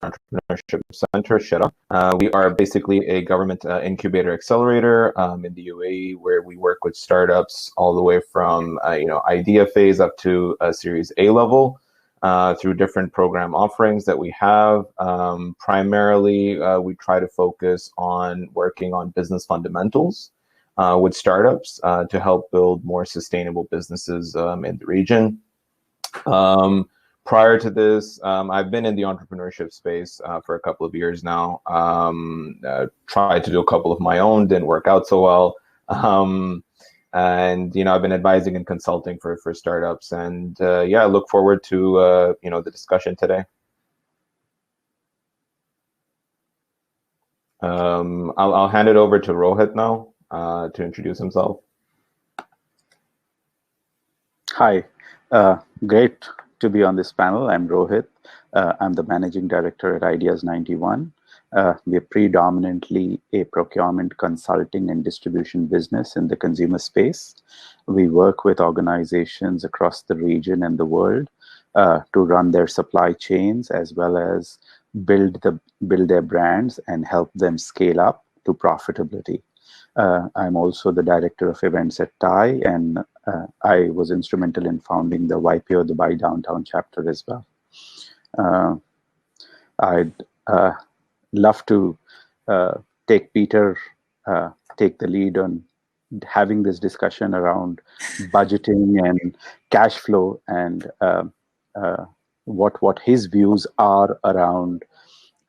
Entrepreneurship Center, Shira. We are basically a government incubator accelerator in the UAE, where we work with startups all the way from idea phase up to Series A level through different program offerings that we have. Primarily, we try to focus on working on business fundamentals with startups to help build more sustainable businesses in the region. Prior to this, I've been in the entrepreneurship space for a couple of years now. Tried to do a couple of my own, didn't work out so well. And I've been advising and consulting for startups, and I look forward to the discussion today. I'll hand it over to Rohit now to introduce himself. Hi, great to be on this panel. I'm Rohit. I'm the managing director at Ideas 91. We are predominantly a procurement, consulting, and distribution business in the consumer space. We work with organizations across the region and the world to run their supply chains, as well as build their brands and help them scale up to profitability. I'm also the director of events at TIE, and I was instrumental in founding the YPO Dubai Downtown chapter as well. I'd love to take the lead on having this discussion around budgeting and cash flow, and what his views are around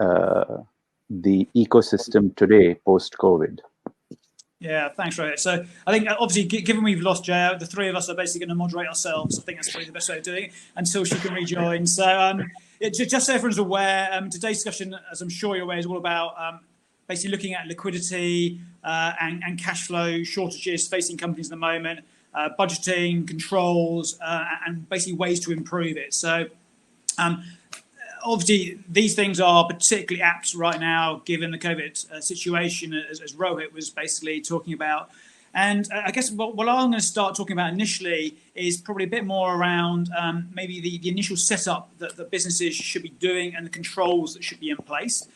the ecosystem today post-COVID. Yeah, thanks, Rohit. So I think obviously, given we've lost Jaya, the three of us are basically going to moderate ourselves. I think that's probably the best way of doing it until she can rejoin. So just so everyone's aware, today's discussion, as I'm sure you're aware, is all about basically looking at liquidity and cash flow shortages facing companies at the moment, budgeting, controls, and basically ways to improve it. So obviously, these things are particularly apt right now, given the COVID situation, as Rohit was basically talking about. And I guess what I'm going to start talking about initially is probably a bit more around maybe the initial setup that the businesses should be doing and the controls that should be in place.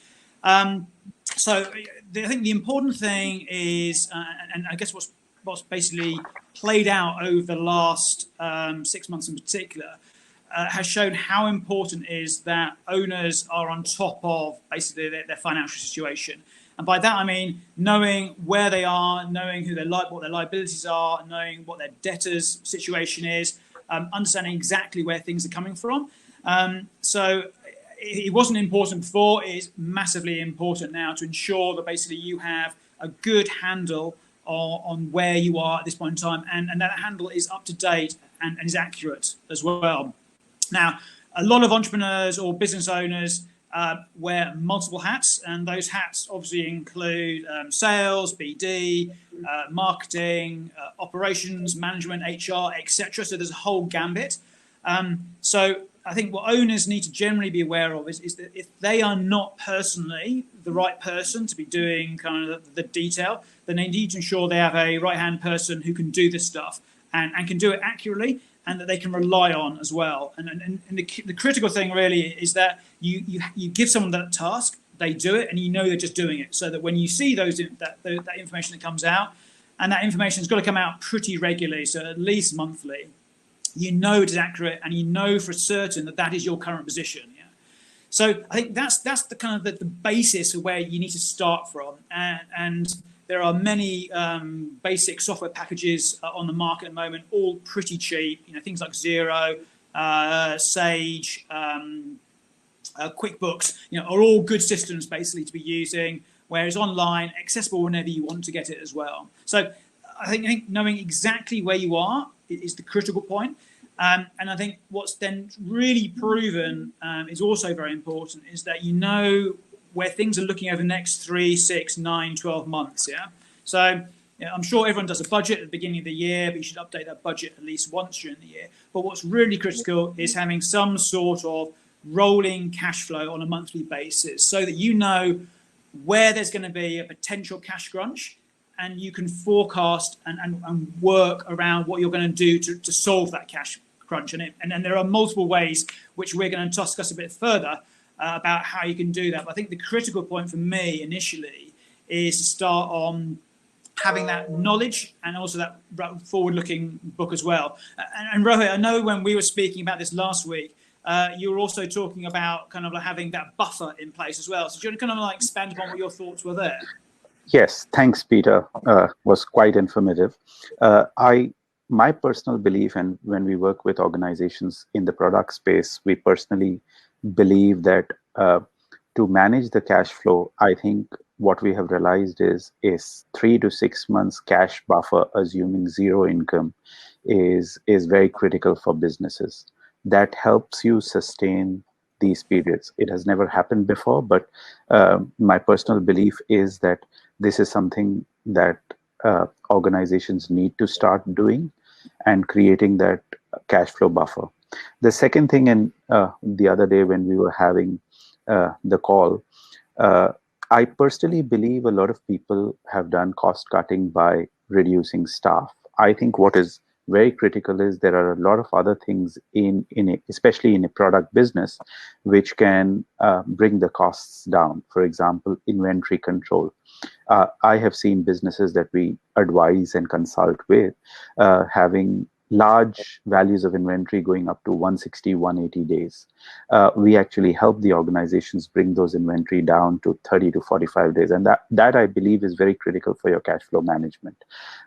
So I think the important thing is, and I guess what's basically played out over the last 6 months in particular, has shown how important it is that owners are on top of basically their financial situation. And by that, I mean knowing where they are, knowing what their liabilities are, knowing what their debtors' situation is, understanding exactly where things are coming from. So it wasn't important before, it is massively important now to ensure that basically you have a good handle on where you are at this point in time, and that handle is up to date and is accurate as well. Now, a lot of entrepreneurs or business owners wear multiple hats, and those hats obviously include sales, BD, marketing, operations, management, HR, etc. So there's a whole gambit. So I think what owners need to generally be aware of is that if they are not personally the right person to be doing kind of the detail, then they need to ensure they have a right-hand person who can do this stuff and can do it accurately, and that they can rely on as well. And the critical thing really is that you give someone that task, they do it, and you know they're just doing it, so that when you see that information that comes out, and that information has got to come out pretty regularly, so at least monthly, you know it is accurate, and you know for certain that is your current position. Yeah. So I think that's the kind of the basis of where you need to start from, and there are many basic software packages on the market at the moment, all pretty cheap. Things like Xero, Sage, QuickBooks, are all good systems basically to be using. Whereas online, accessible whenever you want to get it as well. So I think knowing exactly where you are is the critical point. And I think what's then really proven is also very important, is that you know where things are looking over the next 3, 6, 9, 12 months. Yeah. So I'm sure everyone does a budget at the beginning of the year, but you should update that budget at least once during the year. But what's really critical is having some sort of rolling cash flow on a monthly basis, so that you know where there's going to be a potential cash crunch, and you can forecast and work around what you're going to do to solve that cash crunch. And there are multiple ways which we're going to discuss a bit further about how you can do that. But I think the critical point for me initially is to start on having that knowledge and also that forward-looking book as well. And Rohit, I know when we were speaking about this last week, you were also talking about kind of like having that buffer in place as well. So do you want to kind of like expand upon what your thoughts were there? Yes, thanks, Peter. Was quite informative. My personal belief, and when we work with organizations in the product space, we personally believe that to manage the cash flow, I think what we have realized is 3 to 6 months cash buffer, assuming zero income, is very critical for businesses. That helps you sustain these periods. It has never happened before, but my personal belief is that this is something that organizations need to start doing and creating that cash flow buffer. The second thing, and the other day when we were having the call, I personally believe a lot of people have done cost cutting by reducing staff. I think what is very critical is there are a lot of other things especially in a product business, which can bring the costs down. For example, inventory control. I have seen businesses that we advise and consult with having large values of inventory going up to 160, 180 days. We actually help the organizations bring those inventory down to 30 to 45 days. And that I believe is very critical for your cash flow management,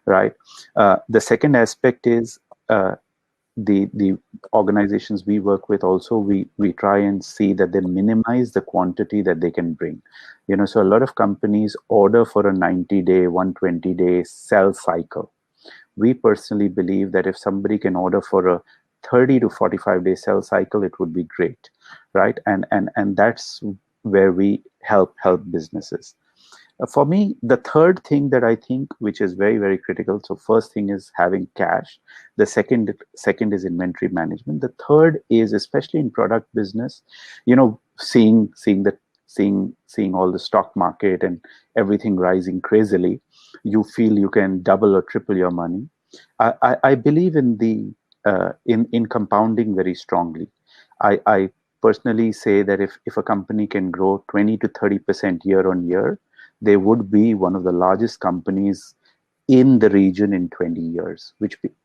right? The second aspect is the organizations we work with also, we try and see that they minimize the quantity that they can bring. So a lot of companies order for a 90-day, 120-day sell cycle. We personally believe that if somebody can order for a 30 to 45-day sell cycle, it would be great, right? And that's where we help businesses. For me, the third thing that I think, which is very, very critical. So first thing is having cash. The second is inventory management. The third is, especially in product business, seeing all the stock market and everything rising crazily, you feel you can double or triple your money. I believe in in compounding very strongly. I personally say that if a company can grow 20 to 30% year on year, they would be one of the largest companies in the region in 20 years.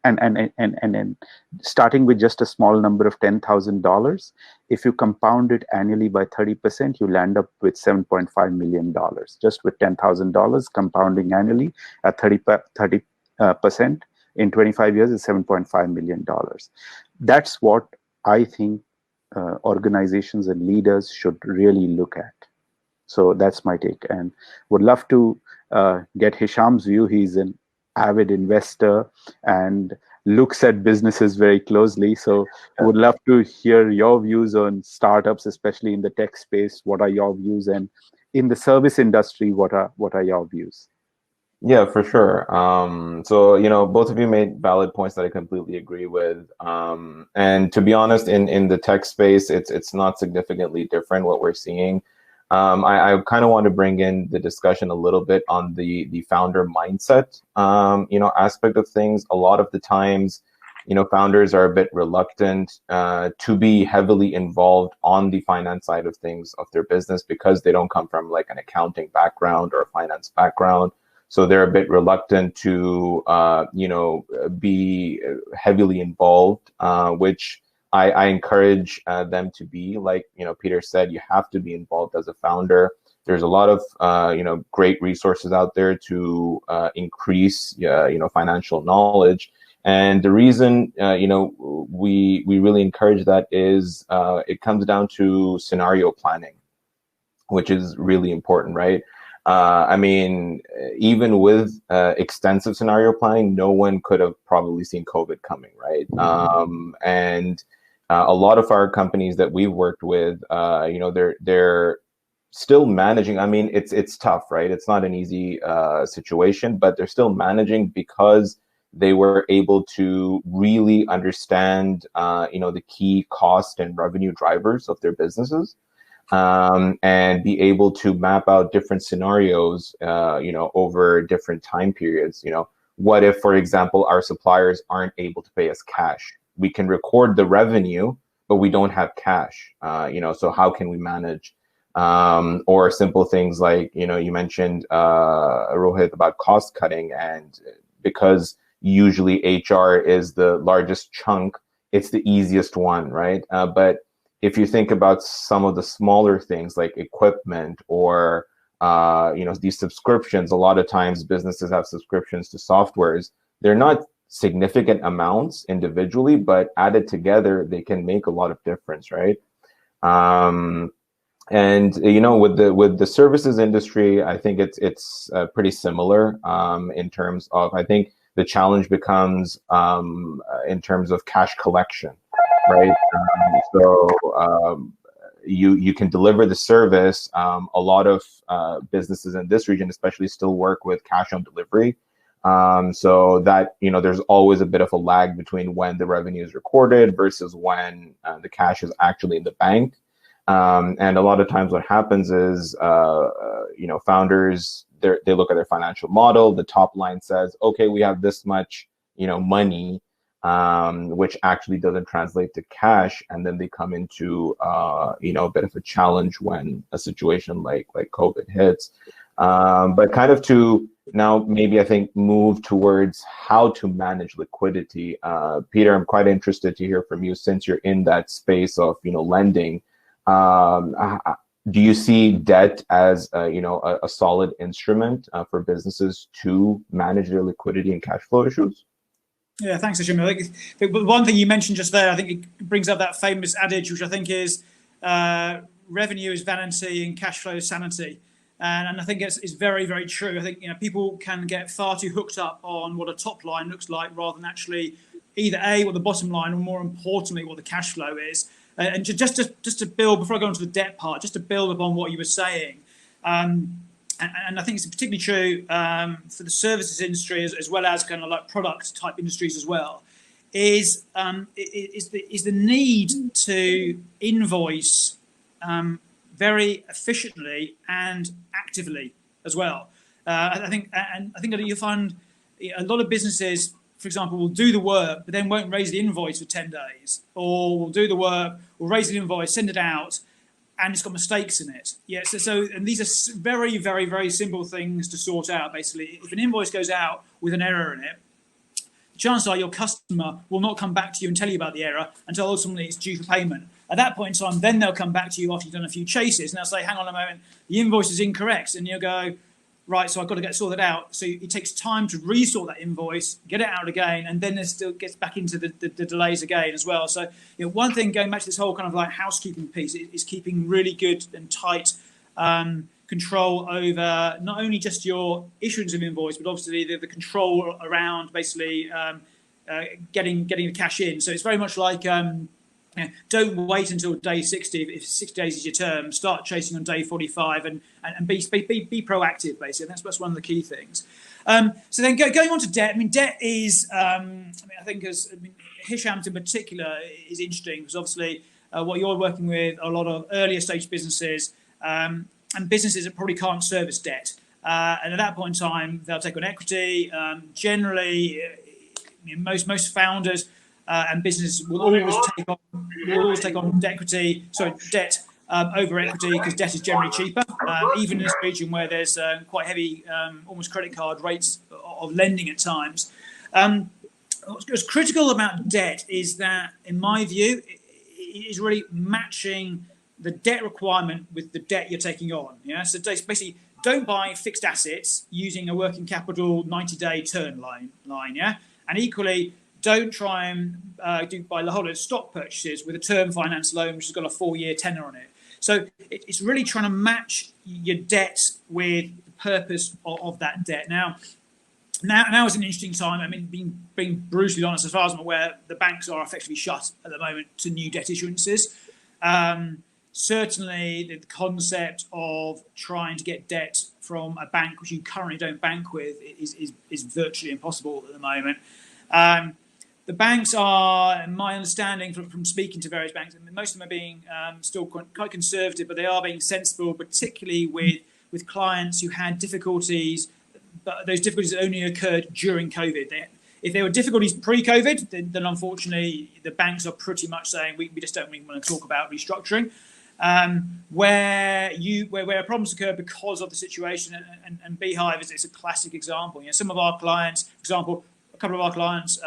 And starting with just a small number of $10,000, if you compound it annually by 30%, you land up with $7.5 million. Just with $10,000 compounding annually at 30% in 25 years is $7.5 million. That's what I think organizations and leaders should really look at. So that's my take, and would love to get Hisham's view. He's an avid investor and looks at businesses very closely. So would love to hear your views on startups, especially in the tech space. What are your views? And in the service industry, what are your views? Yeah, for sure. So, both of you made valid points that I completely agree with. And to be honest, in the tech space, it's not significantly different what we're seeing. I kind of want to bring in the discussion a little bit on the founder mindset, aspect of things. A lot of the times, founders are a bit reluctant to be heavily involved on the finance side of things of their business because they don't come from like an accounting background or a finance background. So they're a bit reluctant to, be heavily involved, which I encourage them to be. Like, Peter said, you have to be involved as a founder. There's a lot of, great resources out there to increase, financial knowledge. And the reason, we really encourage that is it comes down to scenario planning, which is really important, right? Even with extensive scenario planning, no one could have probably seen COVID coming, right? And a lot of our companies that we've worked with, they're still managing. It's tough, right? It's not an easy situation, but they're still managing because they were able to really understand, the key cost and revenue drivers of their businesses. And be able to map out different scenarios, over different time periods. What if, for example, our suppliers aren't able to pay us cash? We can record the revenue, but we don't have cash. So how can we manage? Or simple things like, you mentioned, Rohit, about cost cutting, and because usually HR is the largest chunk, it's the easiest one, right? But if you think about some of the smaller things like equipment or these subscriptions, a lot of times businesses have subscriptions to softwares. They're not significant amounts individually, but added together, they can make a lot of difference, right? And with the services industry, I think it's pretty similar in terms of, I think the challenge becomes in terms of cash collection, right? You can deliver the service. A lot of businesses in this region, especially, still work with cash on delivery. So that, there's always a bit of a lag between when the revenue is recorded versus when the cash is actually in the bank. And a lot of times what happens is, founders, they look at their financial model. The top line says, okay, we have this much, money, which actually doesn't translate to cash. And then they come into, a bit of a challenge when a situation like COVID hits. But kind of to now maybe I think move towards how to manage liquidity. Peter, I'm quite interested to hear from you, since you're in that space of, lending. Do you see debt as a solid instrument for businesses to manage their liquidity and cash flow issues? Yeah, thanks, Ashim. I think one thing you mentioned just there, I think it brings up that famous adage, which I think is revenue is vanity and cash flow is sanity. And I think it's very, very true. I think people can get far too hooked up on what a top line looks like rather than actually either A, what the bottom line, or more importantly, what the cash flow is. And just to build, before I go on to the debt part, just to build upon what you were saying, and I think it's particularly true for the services industry as well as kind of like product type industries as well, is the need to invoice very efficiently and actively as well. I think that you'll find a lot of businesses, for example, will do the work, but then won't raise the invoice for 10 days, or will do the work, will raise the invoice, send it out, and it's got mistakes in it. Yeah, and these are very, very, very simple things to sort out, basically. If an invoice goes out with an error in it, the chances are your customer will not come back to you and tell you about the error until ultimately it's due for payment. At that point in time, then they'll come back to you after you've done a few chases, and they'll say, hang on a moment, the invoice is incorrect. And you'll go, right, so I've got to get sorted out. So it takes time to resort that invoice, get it out again, and then it still gets back into the delays again as well. So one thing, going back to this whole kind of like housekeeping piece, is keeping really good and tight control over not only just your issuance of invoice, but obviously the control around basically getting the cash in. So it's very much like don't wait until day 60. If 60 days is your term, start chasing on day 45 and be proactive, basically. And that's one of the key things. So then going on to debt, debt is, I think Hisham in particular is interesting because obviously what you're working with a lot of earlier stage businesses and businesses that probably can't service debt. And at that point in time, they'll take on equity. Generally, most founders and businesses will always take on debt over equity because debt is generally cheaper, even in this region where there's quite heavy, almost credit card rates of lending at times. What's critical about debt is that, in my view, it is really matching the debt requirement with the debt you're taking on. Yeah, so basically, don't buy fixed assets using a working capital 90-day turn line. Yeah, and equally, don't try and buy the whole of stock purchases with a term finance loan which has got a 4-year tenor on it. So it's really trying to match your debt with the purpose of that debt. Now is an interesting time. Being brutally honest, as far as I'm aware, the banks are effectively shut at the moment to new debt issuances. Certainly, the concept of trying to get debt from a bank which you currently don't bank with is virtually impossible at the moment. The banks are, in my understanding from speaking to various banks, most of them are being still quite conservative, but they are being sensible, particularly with clients who had difficulties, but those difficulties only occurred during COVID. If there were difficulties pre-COVID, then unfortunately the banks are pretty much saying we just don't really want to talk about restructuring. Where problems occur because of the situation, and Beehive is a classic example. Some of our clients, for example, a couple of our clients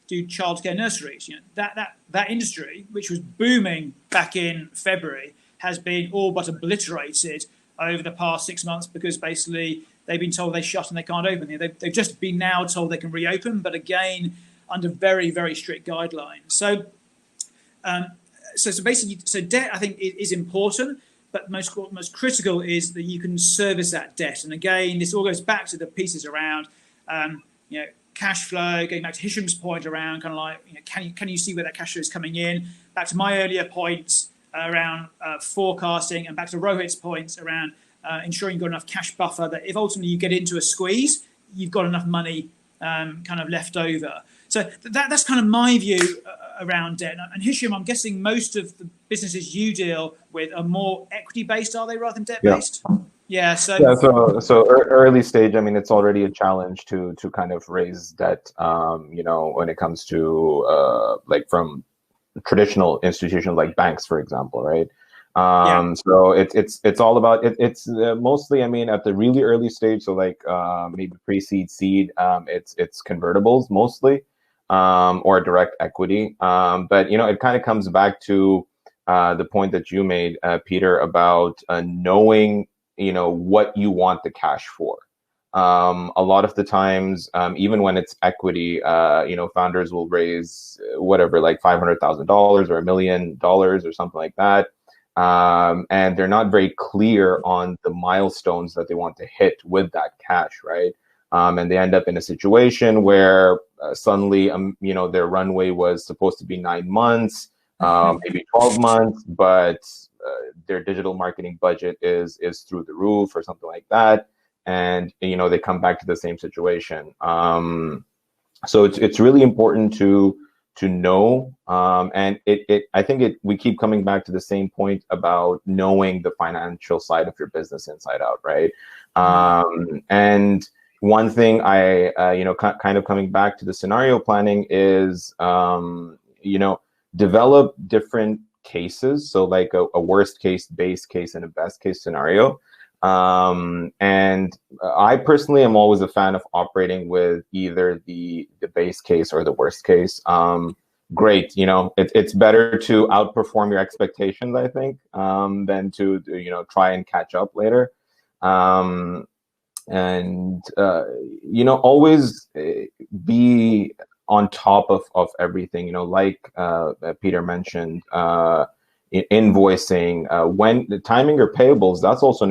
do childcare nurseries. That industry, which was booming back in February, has been all but obliterated over the past 6 months because basically they've been told they shut and they can't open. They've just been now told they can reopen, but again under very, very strict guidelines. So basically, debt I think is important, but most critical is that you can service that debt. And again, this all goes back to the pieces around cash flow, going back to Hisham's point around kind of like, can you see where that cash flow is coming in? Back to my earlier points around forecasting, and back to Rohit's points around ensuring you've got enough cash buffer that if ultimately you get into a squeeze, you've got enough money kind of left over. So that's kind of my view around debt. And Hisham, I'm guessing most of the businesses you deal with are more equity-based, are they, rather than debt-based? Yeah. So early stage, I mean, it's already a challenge to kind of raise debt, when it comes to like from traditional institutions like banks, for example, right? So it's all about it's mostly, I mean, at the really early stage, so like maybe pre-seed, seed, it's convertibles mostly, or direct equity. But it kind of comes back to the point that you made, Peter, about knowing what you want the cash for. A lot of the times, even when it's equity, founders will raise whatever, like $500,000 or $1 million or something like that. And they're not very clear on the milestones that they want to hit with that cash, right? And they end up in a situation where suddenly, their runway was supposed to be 9 months, maybe 12 months, but their digital marketing budget is through the roof or something like that. And, they come back to the same situation. So it's really important to know, and I think we keep coming back to the same point about knowing the financial side of your business inside out, right? And one thing I kind of coming back to the scenario planning is develop different cases, so like a worst case, base case, and a best case scenario. And I personally am always a fan of operating with either the base case or the worst case. Great, it's better to outperform your expectations, I think, than to try and catch up later. And always be on top of everything. Like Peter mentioned, invoicing, when the timing your payables, that's also